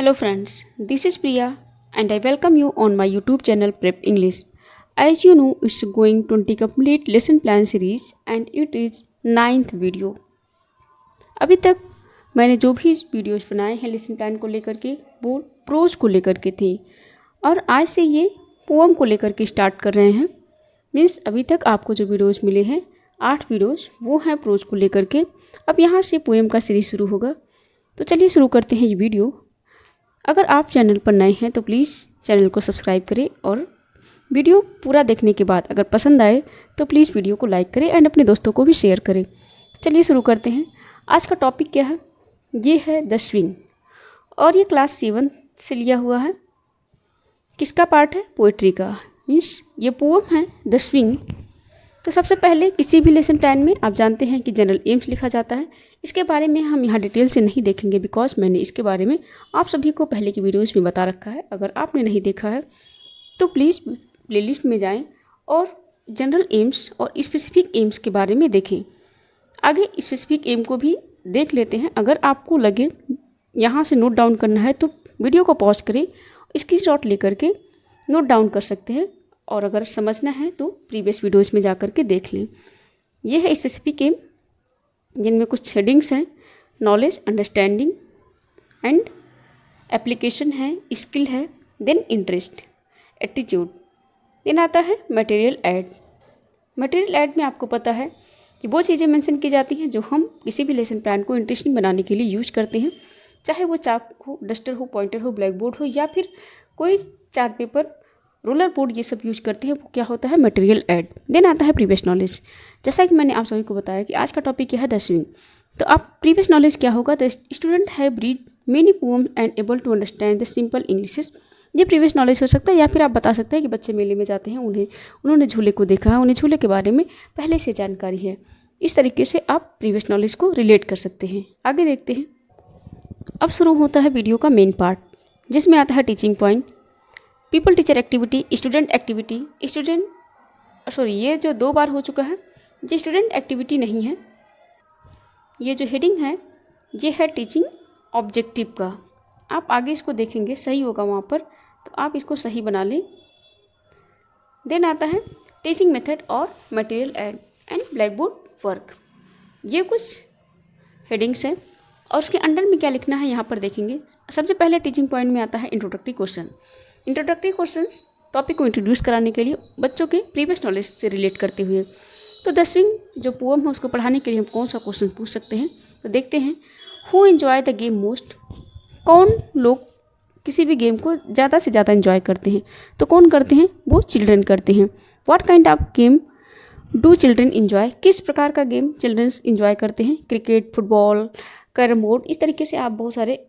Hello friends, this is Priya and I welcome you on my YouTube channel Prep English. As you know, it's going 20 complete lesson plan series and it is 9th video. अभी तक मैंने जो भी videos बनाए हैं lesson plan को लेकर के वो प्रोज को लेकर के थे और आज से ये पोएम को लेकर के स्टार्ट कर रहे हैं। मीन्स अभी तक आपको जो वीडियोस मिले हैं 8 वीडियोस वो हैं प्रोज को लेकर के। अब यहाँ से पोएम का सीरीज शुरू होगा। तो चलिए शुरू करते हैं ये वीडियो। अगर आप चैनल पर नए हैं तो प्लीज़ चैनल को सब्सक्राइब करें और वीडियो पूरा देखने के बाद अगर पसंद आए तो प्लीज़ वीडियो को लाइक करें एंड अपने दोस्तों को भी शेयर करें। चलिए शुरू करते हैं। आज का टॉपिक क्या है? ये है द स्विंग और ये क्लास 7 से लिया हुआ है। किसका पार्ट है? पोइट्री का। मीन्स ये पोएम है द स्विंग। तो सबसे पहले किसी भी लेसन प्लान में आप जानते हैं कि जनरल एम्स लिखा जाता है। इसके बारे में हम यहाँ डिटेल से नहीं देखेंगे बिकॉज मैंने इसके बारे में आप सभी को पहले की वीडियोस में बता रखा है। अगर आपने नहीं देखा है तो प्लीज़ प्लेलिस्ट में जाएं और जनरल एम्स और स्पेसिफिक एम्स के बारे में देखें। आगे स्पेसिफिक एम को भी देख लेते हैं। अगर आपको लगे यहाँ से नोट डाउन करना है तो वीडियो को पॉज करें, स्क्रीनशॉट लेकर के नोट डाउन कर सकते हैं और अगर समझना है तो प्रीवियस वीडियोस में जा कर के देख लें। ये है स्पेसिफिक एम जिनमें कुछ हेडिंग्स हैं। नॉलेज, अंडरस्टैंडिंग एंड एप्लीकेशन है, स्किल है, देन इंटरेस्ट, एटीट्यूड। देन आता है मटेरियल ऐड। मटेरियल ऐड में आपको पता है कि वो चीज़ें मेंशन की जाती हैं जो हम किसी भी लेसन प्लान को इंटरेस्टिंग बनाने के लिए यूज करते हैं, चाहे वो चाक हो, डस्टर हो, पॉइंटर हो, ब्लैक बोर्ड हो या फिर कोई चार्ट पेपर, रोलर बोर्ड, ये सब यूज करते हैं। वो क्या होता है? Material add. देन आता है प्रीवियस नॉलेज। जैसा कि मैंने आप सभी को बताया कि आज का टॉपिक यह है द स्विंग। तो आप प्रीवियस नॉलेज क्या होगा? The student have read many poems and able to understand the simple English. ये प्रीवियस नॉलेज हो सकता है या फिर आप बता सकते हैं कि बच्चे मेले में जाते हैं, उन्होंने झूले को देखा है, उन्हें झूले के बारे में पहले से जानकारी है। इस तरीके से आप प्रीवियस नॉलेज को रिलेट कर सकते हैं। आगे देखते हैं। अब शुरू होता है वीडियो का मेन पार्ट जिसमें आता है teaching point, people teacher activity, student activity. ये जो 2 बार हो चुका है, ये स्टूडेंट एक्टिविटी नहीं है। ये जो हेडिंग है ये है टीचिंग ऑब्जेक्टिव का। आप आगे इसको देखेंगे, सही होगा वहाँ पर, तो आप इसको सही बना लें। देन आता है टीचिंग मेथड और material add and black board work. ये कुछ हेडिंग्स हैं और उसके अंडर में क्या लिखना है यहाँ पर देखेंगे। सबसे पहले टीचिंग पॉइंट में आता है introductory question. Introductory questions topic को इंट्रोड्यूस कराने के लिए बच्चों के प्रीवियस नॉलेज से रिलेट करते हुए। तो द स्विंग जो पोएम है उसको पढ़ाने के लिए हम कौन सा क्वेश्चन पूछ सकते हैं? तो देखते हैं। Who enjoy the game most? कौन लोग किसी भी गेम को ज़्यादा से ज़्यादा एंजॉय करते हैं? तो कौन करते हैं? वो चिल्ड्रन करते हैं। What kind of game do children enjoy? किस प्रकार का गेम चिल्ड्रंस इन्जॉय करते हैं? Cricket, football, carrom board. इस तरीके से आप बहुत सारे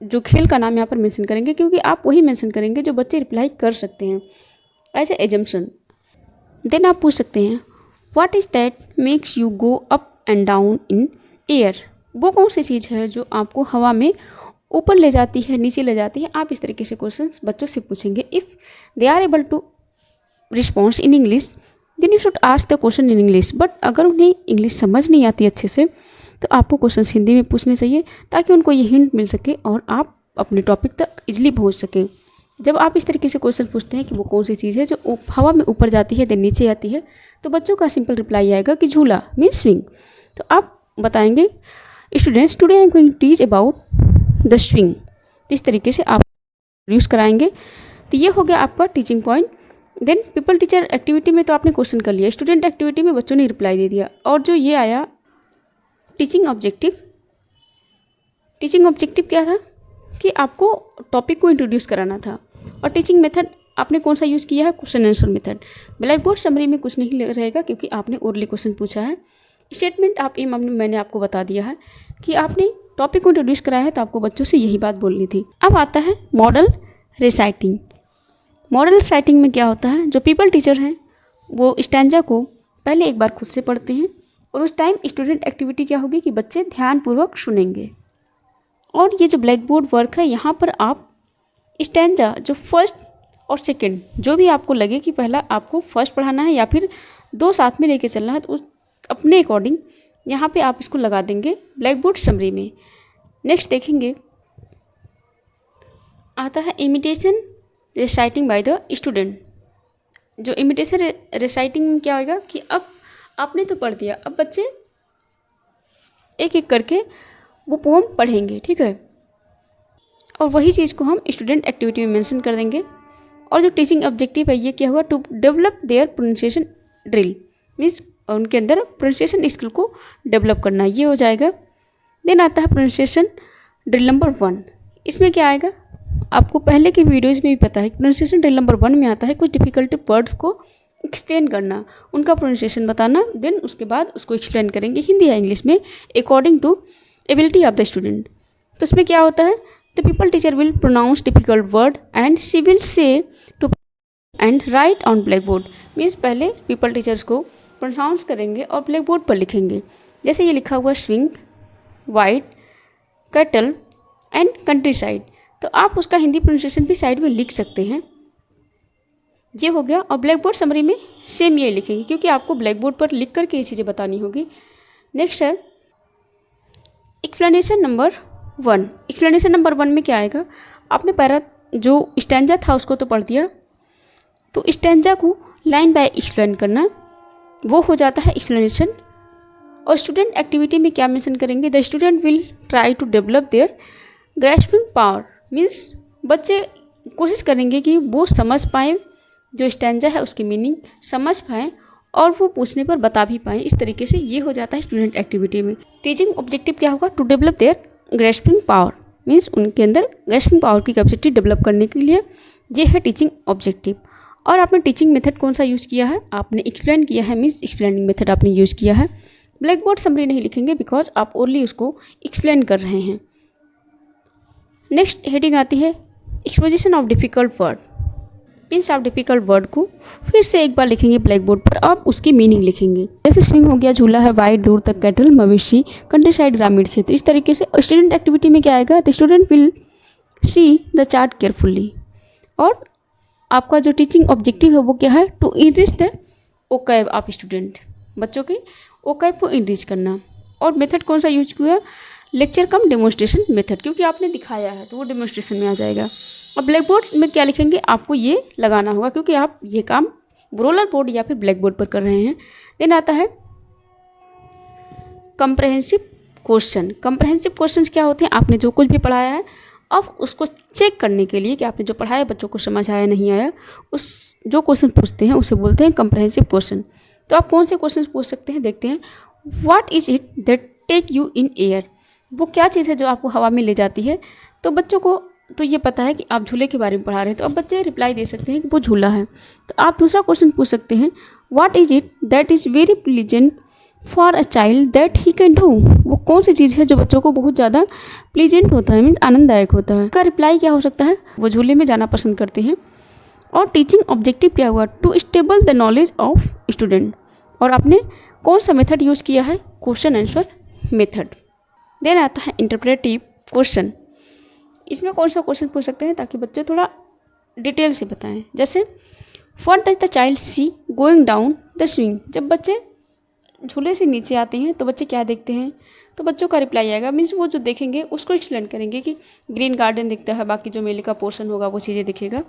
जो खेल का नाम यहाँ पर मेंशन करेंगे क्योंकि आप वही मेंशन करेंगे जो बच्चे रिप्लाई कर सकते हैं एज ए एजम्पशन। देन आप पूछ सकते हैं what is that makes you go up and down in air? वो कौन सी चीज़ है जो आपको हवा में ऊपर ले जाती है, नीचे ले जाती है? आप इस तरीके से क्वेश्चंस बच्चों से पूछेंगे। If they are able to response in English then you should ask the question in English. But अगर उन्हें इंग्लिश समझ नहीं आती अच्छे से तो आपको क्वेश्चन हिंदी में पूछने चाहिए ताकि उनको ये हिंट मिल सके और आप अपने टॉपिक तक इजीली पहुंच सकें। जब आप इस तरीके से क्वेश्चन पूछते हैं कि वो कौन सी चीज़ है जो हवा में ऊपर जाती है देन नीचे आती है, तो बच्चों का सिंपल रिप्लाई आएगा कि झूला मीन्स स्विंग। तो आप बताएंगे students today I am going to teach about the swing. तो इस तरीके से आप यूज़ कराएंगे। तो ये हो गया आपका teaching point. Then pupil teacher activity में तो आपने क्वेश्चन कर लिया, स्टूडेंट एक्टिविटी में बच्चों ने रिप्लाई दे दिया। और जो ये आया टीचिंग ऑब्जेक्टिव, टीचिंग ऑब्जेक्टिव क्या था कि आपको टॉपिक को इंट्रोड्यूस कराना था। और टीचिंग मेथड आपने कौन सा यूज़ किया है? Question answer method. Black board summary में कुछ नहीं रहेगा क्योंकि आपने ओरली क्वेश्चन पूछा है। स्टेटमेंट आप मैंने आपको बता दिया है कि आपने टॉपिक को इंट्रोड्यूस कराया है तो आपको बच्चों से यही बात बोलनी थी। अब आता है मॉडल रिसाइटिंग। मॉडल रिसाइटिंग में क्या होता है? जो पीपल टीचर हैं वो स्टैंजा को पहले एक बार खुद से पढ़ते हैं और उस टाइम स्टूडेंट एक्टिविटी क्या होगी कि बच्चे ध्यानपूर्वक सुनेंगे। और ये जो ब्लैक बोर्ड वर्क है यहाँ पर आप स्टैंजा जो फर्स्ट और सेकंड जो भी आपको लगे कि पहला आपको फर्स्ट पढ़ाना है या फिर 2 साथ में लेके चलना है तो अपने अकॉर्डिंग यहाँ पे आप इसको लगा देंगे ब्लैक बोर्ड समरी में। नेक्स्ट देखेंगे आता है imitation reciting by the student. जो इमिटेशन रिसाइटिंग में क्या होगा कि अब आपने तो पढ़ दिया, अब बच्चे एक एक करके वो पोम पढ़ेंगे, ठीक है। और वही चीज़ को हम स्टूडेंट एक्टिविटी में मेंशन कर देंगे। और जो टीचिंग ऑब्जेक्टिव है ये क्या होगा, to develop their pronunciation drill, means उनके अंदर प्रोनाउंसिएशन स्किल को डेवलप करना, ये हो जाएगा। देन आता है प्रोनाउंसिएशन ड्रिल नंबर 1। इसमें क्या आएगा, आपको पहले के वीडियोज़ में भी पता है। प्रोनाउंसिएशन ड्रिल नंबर 1 में आता है कुछ डिफ़िकल्ट वर्ड्स को एक्सप्लेन करना, उनका प्रोनाउंसिएशन बताना, देन उसके बाद उसको एक्सप्लेन करेंगे हिंदी या इंग्लिश में according to ability of the student. तो उसमें क्या होता है, the people teacher will pronounce difficult word and she will say to and write on black board. Means पहले पीपल टीचर्स को प्रोनाउंस करेंगे और ब्लैक बोर्ड पर लिखेंगे। जैसे ये लिखा हुआ swing, white, cattle and country side, तो आप उसका हिंदी प्रोनाउंसिएशन भी साइड में लिख सकते हैं। ये हो गया। और ब्लैक बोर्ड समरी में सेम ये लिखेंगे, क्योंकि आपको ब्लैक बोर्ड पर लिख करके ये चीज़ें बतानी होगी। नेक्स्ट है एक्सप्लेनेशन नंबर 1। एक्सप्लेनेशन नंबर 1 में क्या आएगा, आपने पैरा जो स्टैंजा था उसको तो पढ़ दिया, तो स्टैंजा को लाइन बाय एक्सप्लेन करना, वो हो जाता है एक्सप्लेनेशन। और स्टूडेंट एक्टिविटी में क्या मेंशन करेंगे, the student will try to develop their grasping power, means बच्चे कोशिश करेंगे कि वो समझ पाएँ, जो स्टैंजा है उसकी मीनिंग समझ पाएँ और वो पूछने पर बता भी पाएँ। इस तरीके से ये हो जाता है स्टूडेंट एक्टिविटी में। टीचिंग ऑब्जेक्टिव क्या होगा, to develop their grasping power, means उनके अंदर ग्रैस्पिंग पावर की कैपेसिटी डेवलप करने के लिए ये है टीचिंग ऑब्जेक्टिव। और आपने टीचिंग मेथड कौन सा यूज़ किया है, आपने एक्सप्लेन किया है, मीन्स एक्सप्लेनिंग मेथड आपने यूज़ किया है। ब्लैक बोर्ड समरी नहीं लिखेंगे बिकॉज आप ओनली उसको एक्सप्लेन कर रहे हैं। नेक्स्ट हेडिंग आती है exposition of difficult word. Means आप डिफ़िकल्ट वर्ड को फिर से एक बार लिखेंगे ब्लैक बोर्ड पर, आप उसकी मीनिंग लिखेंगे। जैसे स्विंग हो गया, झूला है, वाइट, दूर तक, कैटल, मवेशी, कंट्री साइड, ग्रामीण क्षेत्र। इस तरीके से स्टूडेंट एक्टिविटी में क्या आएगा, the student will see the chart carefully. और आपका जो टीचिंग ऑब्जेक्टिव है वो क्या है, to enrich the vocab of student, बच्चों के ओकैब को इनरिच करना। और मेथड कौन सा यूज किया, लेक्चर कम डेमोन्स्ट्रेशन मेथड, क्योंकि आपने दिखाया है तो वो डेमोन्स्ट्रेशन में आ जाएगा। और ब्लैक बोर्ड में क्या लिखेंगे, आपको ये लगाना होगा क्योंकि आप ये काम रोलर बोर्ड या फिर ब्लैक बोर्ड पर कर रहे हैं। देन आता है कंप्रहेंसिव क्वेश्चन। कंप्रहेंसिव क्वेश्चंस क्या होते हैं, आपने जो कुछ भी पढ़ाया है अब उसको चेक करने के लिए कि आपने जो पढ़ाया बच्चों को समझ आया नहीं आया, उस जो क्वेश्चन पूछते हैं उसे बोलते हैं कंप्रहेंसिव क्वेश्चन। तो आप कौन से क्वेश्चन पूछ सकते हैं, देखते हैं। What is it that take you in air, वो क्या चीज़ है जो आपको हवा में ले जाती है। तो बच्चों को तो ये पता है कि आप झूले के बारे में पढ़ा रहे हैं, तो अब बच्चे रिप्लाई दे सकते हैं कि वो झूला है। तो आप दूसरा क्वेश्चन पूछ सकते हैं, what is it that is very pleasant for a child that he can do, वो कौन सी चीज़ है जो बच्चों को बहुत ज़्यादा प्लीजेंट होता है, मीन्स आनंददायक होता है। उसका रिप्लाई क्या हो सकता है, वो झूले में जाना पसंद करते हैं। और टीचिंग ऑब्जेक्टिव क्या हुआ, to stable the knowledge of student. और आपने कौन सा मेथड यूज़ किया है, क्वेश्चन आंसर मेथड। देन आता है इंटरप्रेटिव क्वेश्चन। इसमें कौन सा क्वेश्चन पूछ सकते हैं ताकि बच्चे थोड़ा डिटेल से बताएं। जैसे what does the child see going down the swing, जब बच्चे झूले से नीचे आते हैं तो बच्चे क्या देखते हैं, तो बच्चों का रिप्लाई आएगा, मीन्स वो जो देखेंगे उसको एक्सप्लेन करेंगे कि ग्रीन गार्डन दिखता है, बाकी जो मेले का पोर्शन होगा वो चीज़ें दिखेगा।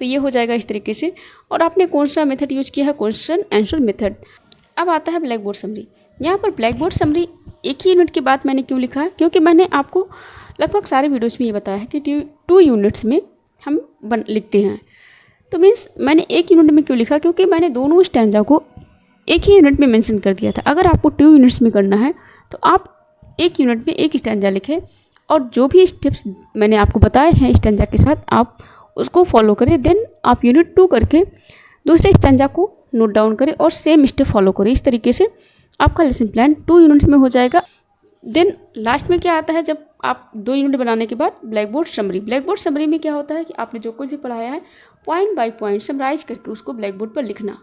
तो ये हो जाएगा इस तरीके से। और आपने कौन सा मेथड यूज़ किया है, क्वेश्चन आंसर मेथड। अब आता है ब्लैक बोर्ड समरी। यहाँ पर ब्लैक बोर्ड समरी एक ही यूनिट के बाद मैंने क्यों लिखा है, क्योंकि मैंने आपको लगभग सारे वीडियोज़ में ये बताया है कि 2 यूनिट्स में हम लिखते हैं। तो मीन्स मैंने एक यूनिट में क्यों लिखा, क्योंकि मैंने दोनों स्टैंजा को एक ही यूनिट में मेंशन कर दिया था। अगर आपको 2 यूनिट्स में करना है तो आप एक यूनिट में एक स्टैंजा लिखें और जो भी स्टेप्स मैंने आपको बताए हैं स्टैंजा के साथ आप उसको फॉलो करें। देन आप यूनिट 2 करके दूसरे स्टैंजा को नोट डाउन करें और सेम स्टेप फॉलो करें। इस तरीके से आपका लेसन प्लान 2 यूनिट में हो जाएगा। देन लास्ट में क्या आता है, जब आप 2 यूनिट बनाने के बाद black board summary. Black board summary में क्या होता है कि आपने जो कुछ भी पढ़ाया है पॉइंट बाय पॉइंट समराइज करके उसको ब्लैक बोर्ड पर लिखना,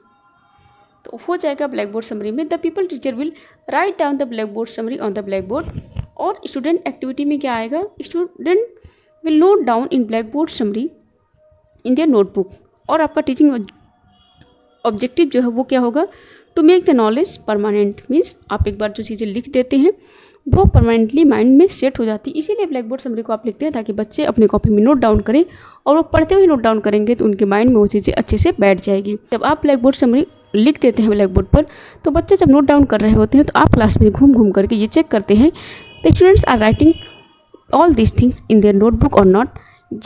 तो हो जाएगा ब्लैक बोर्ड समरी में। The people teacher will write down the black board summary on the black board. और स्टूडेंट एक्टिविटी में क्या आएगा, student will note down in black board summary in their notebook. और आपका टीचिंग ऑब्जेक्टिव जो है वो क्या होगा, to make the knowledge permanent, means आप एक बार जो चीज़ें लिख देते हैं वो परमानेंटली माइंड में सेट हो जाती है। इसीलिए ब्लैक बोर्ड समरी को आप लिखते हैं ताकि बच्चे अपने कॉपी में नोट डाउन करें, और वो पढ़ते हुए नोट डाउन करेंगे तो उनके माइंड में वो चीज़ें अच्छे से बैठ जाएगी। जब आप ब्लैक बोर्ड समरी लिख देते हैं ब्लैक बोर्ड पर, तो बच्चे जब नोट डाउन कर रहे होते हैं तो आप क्लास में घूम घूम करके ये चेक करते हैं the students are writing all this things in their notebook और नॉट।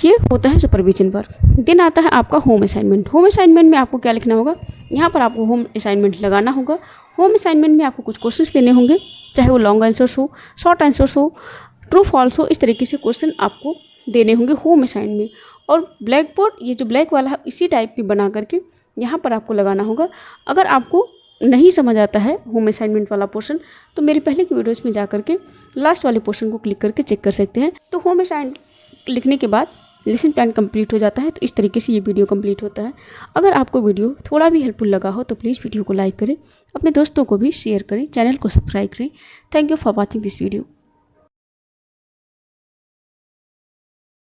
ये होता है सुपरविजन वर्क। देन आता है आपका होम असाइनमेंट। होम असाइनमेंट में आपको क्या लिखना होगा, यहाँ पर आपको होम असाइनमेंट लगाना होगा। होम असाइनमेंट में आपको कुछ क्वेश्चंस देने होंगे, चाहे वो लॉन्ग आंसर्स हो, शॉर्ट आंसर्स हो, ट्रू फॉल्स हो, इस तरीके से क्वेश्चन आपको देने होंगे होम असाइनमेंट में। और ब्लैक बोर्ड ये जो ब्लैक वाला है इसी टाइप की बना करके यहाँ पर आपको लगाना होगा। अगर आपको नहीं समझ आता है होम असाइनमेंट वाला पोर्शन, तो मेरी पहले की वीडियोज़ में जा करके लास्ट वाले पोर्शन को क्लिक करके चेक कर सकते हैं। तो होम असाइनमेंट लिखने के बाद लेसन प्लान कंप्लीट हो जाता है। तो इस तरीके से ये वीडियो कंप्लीट होता है। अगर आपको वीडियो थोड़ा भी हेल्पफुल लगा हो तो प्लीज़ वीडियो को लाइक करें, अपने दोस्तों को भी शेयर करें, चैनल को सब्सक्राइब करें। Thank you for watching this video.